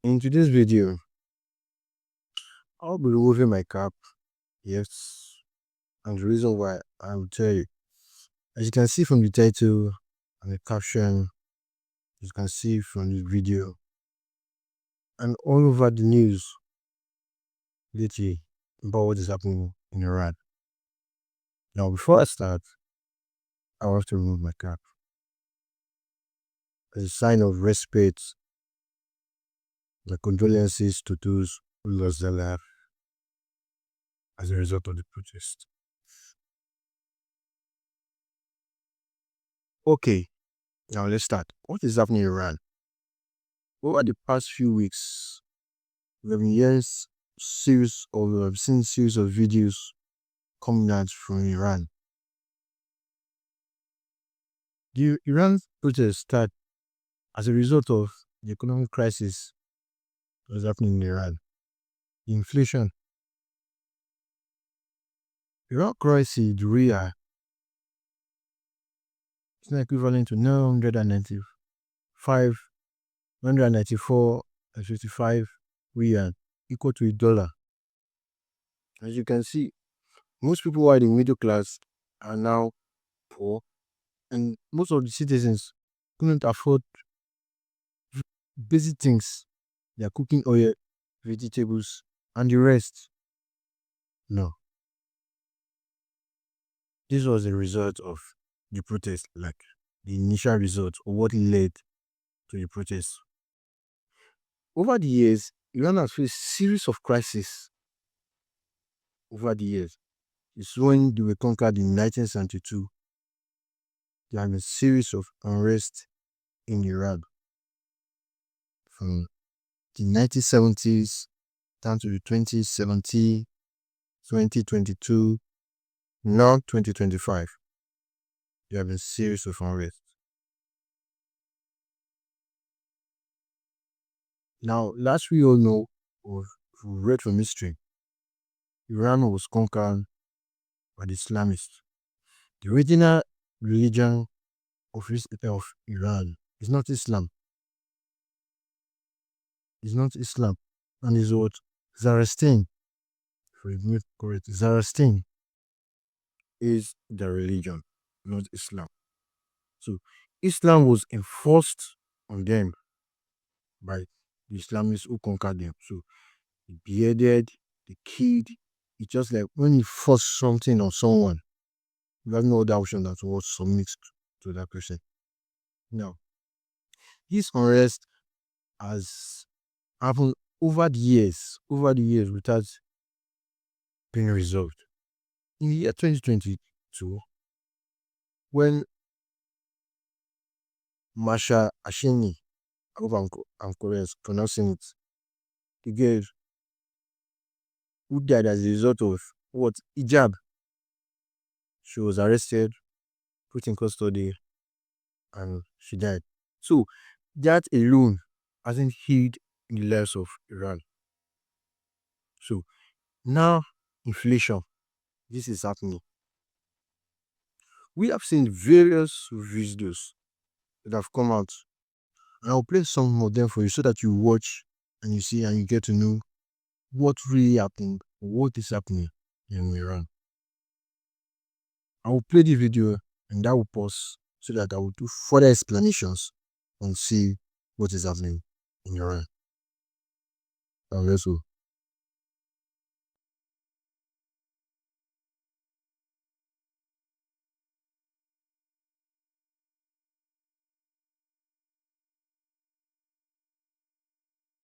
In today's video, I'll be removing my cap. Yes, and the reason why I will tell you. As you can see from the title and the caption, you can see from the video, and all over the news lately about what is happening in Iran. Now, before I start, I have to remove my cap as a sign of respect. My condolences to those who lost their life as a result of the protest. Okay, now let's start. What is happening in Iran? Over the past few weeks, we have been hearing we have seen series of videos coming out from Iran. The Iran protest started as a result of the economic crisis that was happening in Iran. The inflation. Iran currency, the rial, is now equivalent to 995, 194 and 55 rial, equal to $1. As you can see, most people who are in the middle class are now poor, and most of the citizens couldn't afford basic things. Their cooking oil, vegetables, and the rest. No. This was the result of the protest, like the initial result of what led to the protest. Over the years, Iran has faced series of crises over the years. It's when they were conquered in 1972. There have been a series of unrest in Iran from the 1970s down to the 2017, 2022, now 2025. There have been a series of unrest. Now, last we all know, or we read from history, Iran was conquered by the Islamists. The original religion of Iran is not Islam. It's not Islam. And is what? Zoroastrian. For you correct, Zoroastrian is the religion, not Islam. So Islam was enforced on them by the Islamists who conquered them. So they beheaded, they killed. It's just like when you force something on someone, you have no other option than to submit to that person. Now, this unrest has happened over the years without being resolved. In the year 2022, when Masha Asheni, I hope I'm correct pronouncing it, the girl who died as a result of what? Hijab. She was arrested, put in custody, and she died. So that alone hasn't healed the lives of Iran. So now inflation, this is happening. We have seen various videos that have come out, and I'll play some of them for you so that you watch and you see and you get to know what really happened, what is happening in Iran. I will play the video and that will pause so that I will do further explanations and see what is happening in Iran. Let's go.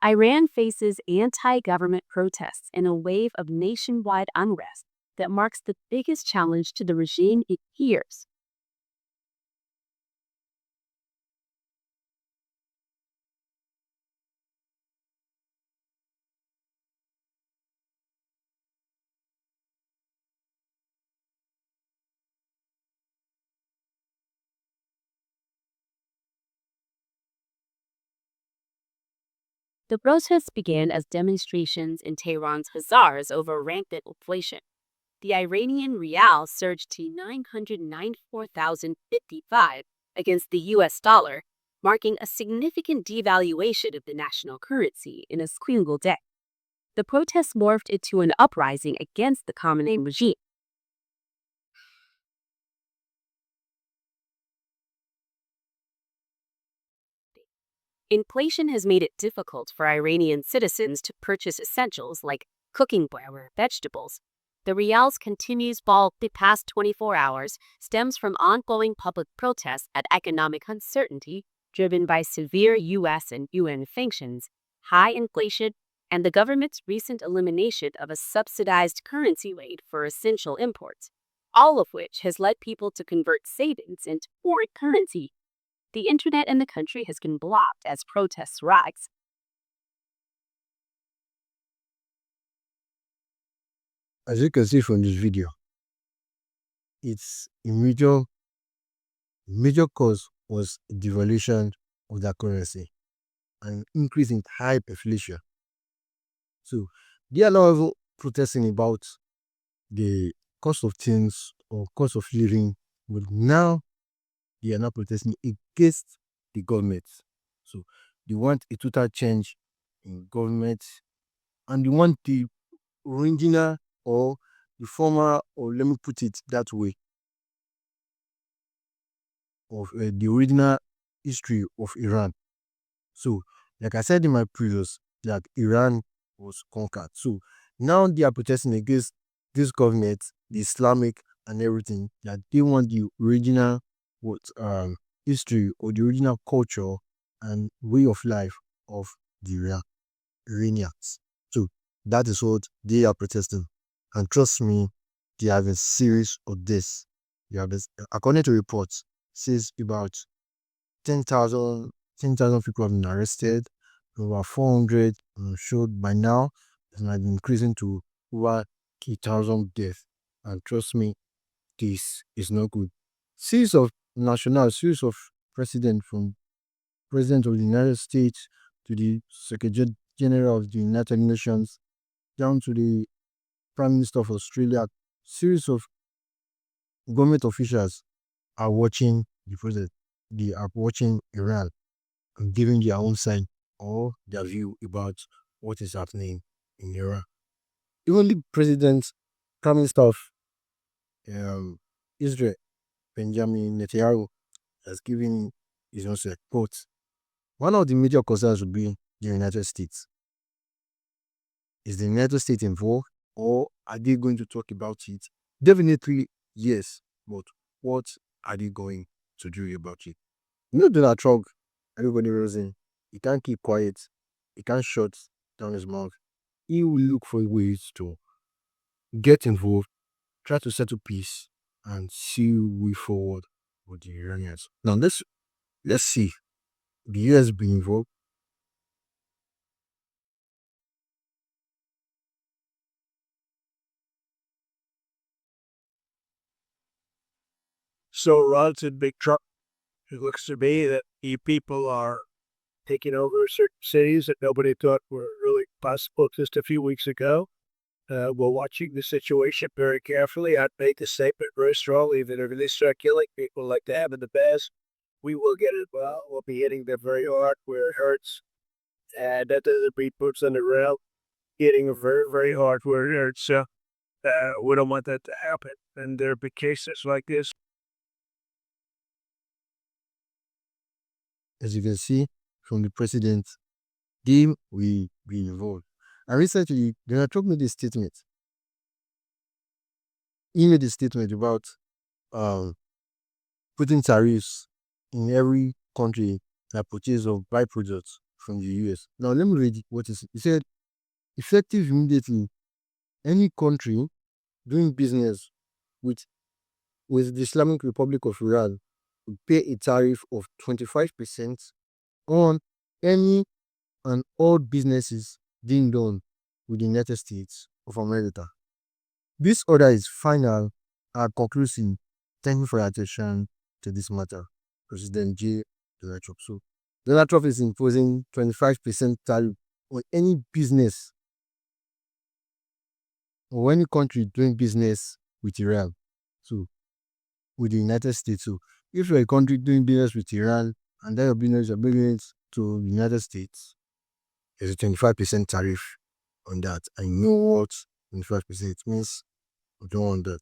Iran faces anti government protests and a wave of nationwide unrest that marks the biggest challenge to the regime in years. The protests began as demonstrations in Tehran's bazaars over rampant inflation. The Iranian rial surged to 994,055 against the US dollar, marking a significant devaluation of the national currency in a single day. The protests morphed into an uprising against the Khamenei regime. Inflation has made it difficult for Iranian citizens to purchase essentials like cooking oil or vegetables. The rial's continues fall the past 24 hours stems from ongoing public protests and economic uncertainty driven by severe U.S. and UN sanctions, high inflation, and the government's recent elimination of a subsidized currency rate for essential imports, all of which has led people to convert savings into foreign currency. The internet in the country has been blocked as protests rise. As you can see from this video, its major cause was devaluation of the currency and increase in high inflation. So there are a lot of protesting about the cost of things or cost of living, but now they are not protesting against the government. So they want a total change in government and they want the original or the former, or let me put it that way, of the original history of Iran. So, like I said in my previous, that Iran was conquered. So now they are protesting against this government, the Islamic and everything, that they want the original what history or the original culture and way of life of the Iranians. So that is what they are protesting. And trust me, they have a series of this. They have this, according to reports, says about 10,000 people have been arrested, over 400 showed by now, it might be increasing to over 1,000 deaths. And trust me, this is not good. Series of president, from President of the United States to the Secretary General of the United Nations, down to the Prime Minister of Australia, series of government officials are watching the president. They are watching Iran and giving their own side or their view about what is happening in Iran. Even the president, Prime Minister of um, Israel, Benjamin Netanyahu, has given his own side. But one of the major concerns would be the United States. Is the United States involved, or are they going to talk about it? Definitely yes, but what are they going to do about it? You know, Donald Trump, everybody knows him. He can't keep quiet. He can't shut down his mouth. He will look for ways to get involved, try to settle peace, and see way forward with the Iranians. Now let's see the US being involved. So relative big Trump, it looks to me that you people are taking over certain cities that nobody thought were really possible just a few weeks ago. We're watching the situation very carefully. I'd make the statement very strongly that if they start killing people like they have in the past, we will get it. Well, we'll be hitting them very hard where it hurts. And that doesn't mean boots on the ground, hitting them very, very hard where it hurts. So we don't want that to happen. And there have been cases like this. As you can see from the president, they will be involved. And recently, Donald Trump made a statement. He made a statement about um, putting tariffs in every country that purchases of byproducts from the US. Now, let me read what he said. Effective immediately, any country doing business with, with the Islamic Republic of Iran will pay a tariff of 25% on any and all businesses being done with the United States of America. This order is final and conclusive. Thank you for your attention to this matter. President J. Donald Trump. So, Donald Trump is imposing 25% tariff on any business or any country doing business with Iran. So, with the United States. So, if you're a country doing business with Iran, and then your business, you're bringing it to the United States, there's a 25% tariff on that. I know what 25% means. I don't want that.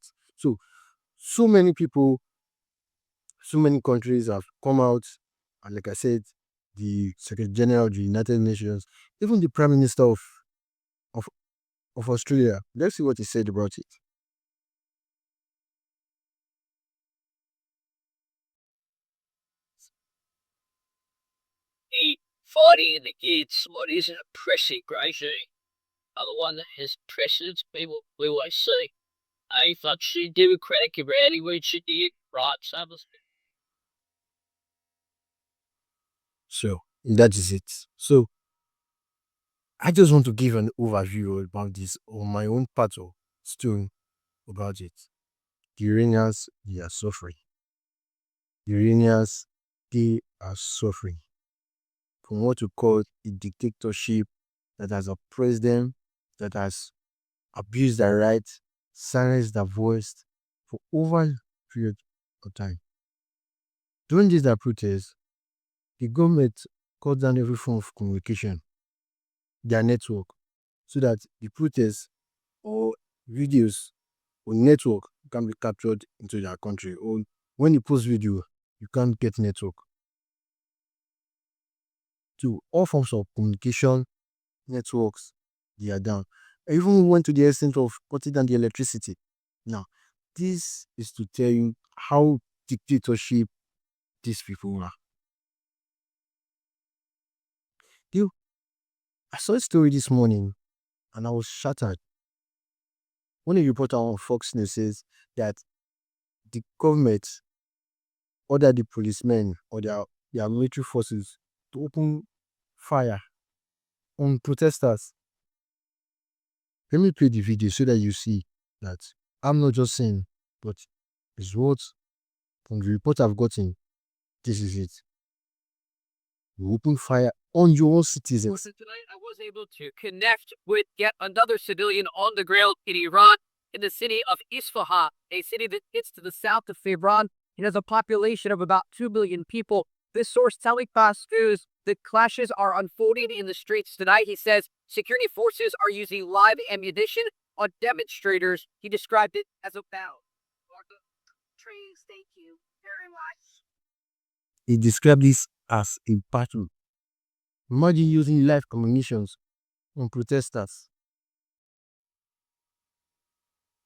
So many people, so many countries have come out, and like I said, the Secretary General of the United Nations, even the Prime Minister of, of Australia. Let's see what he said about it. The fighting against what is an oppressive regime. Other one that has precedence we will see. A functioning democratic Iranian which the rights of the So that is it. So I just want to give an overview about this, or my own part of story about it. The Iranians, they are suffering. The Iranians, they are suffering from what we call a dictatorship that has oppressed them, that has abused their rights, silenced their voice for over a period of time. During these their protests, the government cut down every form of communication, their network, so that the protests or videos or network can be captured into their country. Or when you post video, you can't get network. So all forms of communication networks, they are down. I even went to the extent of cutting down the electricity. Now, this is to tell you how dictatorship these people are. You, I saw a story this morning and I was shattered. When a reporter on Fox News says that the government ordered the policemen or their military forces to open fire on protesters. Let me play the video so that you see that I'm not just saying, but it's what from the report I've gotten. This is it. You open fire on your own citizens. Tonight, I was able to connect with yet another civilian on the ground in Iran, in the city of Isfahan, a city that sits to the south of Tehran. It has a population of about 2 million people. This source telling Fast News that clashes are unfolding in the streets tonight. He says security forces are using live ammunition on demonstrators. He described it as a battle. Trees, thank you very much. He described this as a battle. Imagine using live ammunitions on protesters.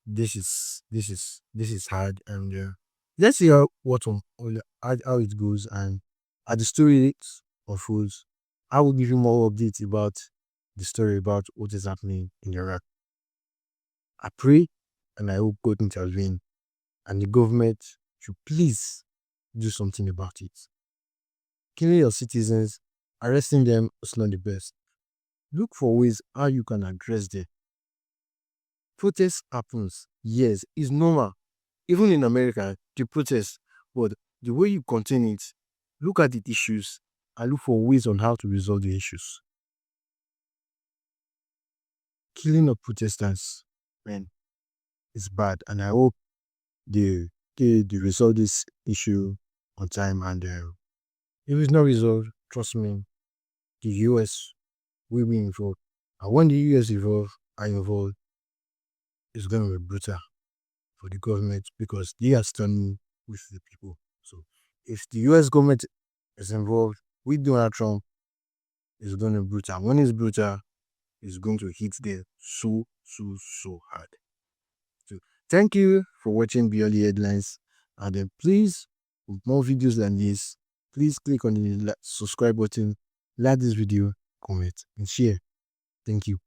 This is hard, and let's see how it goes, and as the story unfolds, I will give you more updates about the story about what is happening in Iraq. I pray and I hope God intervene and the government should please do something about it. Killing your citizens, arresting them is not the best. Look for ways how you can address them. Protest happens, yes, it's normal. Even in America, the protest, but the way you contain it, look at the issues and look for ways on how to resolve the issues. Killing of protesters, man, is bad, and I hope they resolve this issue on time. And if it's not resolved, trust me, the US will be involved. And when the US are involved, it's going to be brutal for the government because they are standing with the people. So if the US government is involved with Donald Trump, it's going to be brutal. When it's brutal, it's going to hit them so hard. So thank you for watching Beyond the Headlines. And then please, for more videos than this, please click on the subscribe button, like this video, comment, and share. Thank you.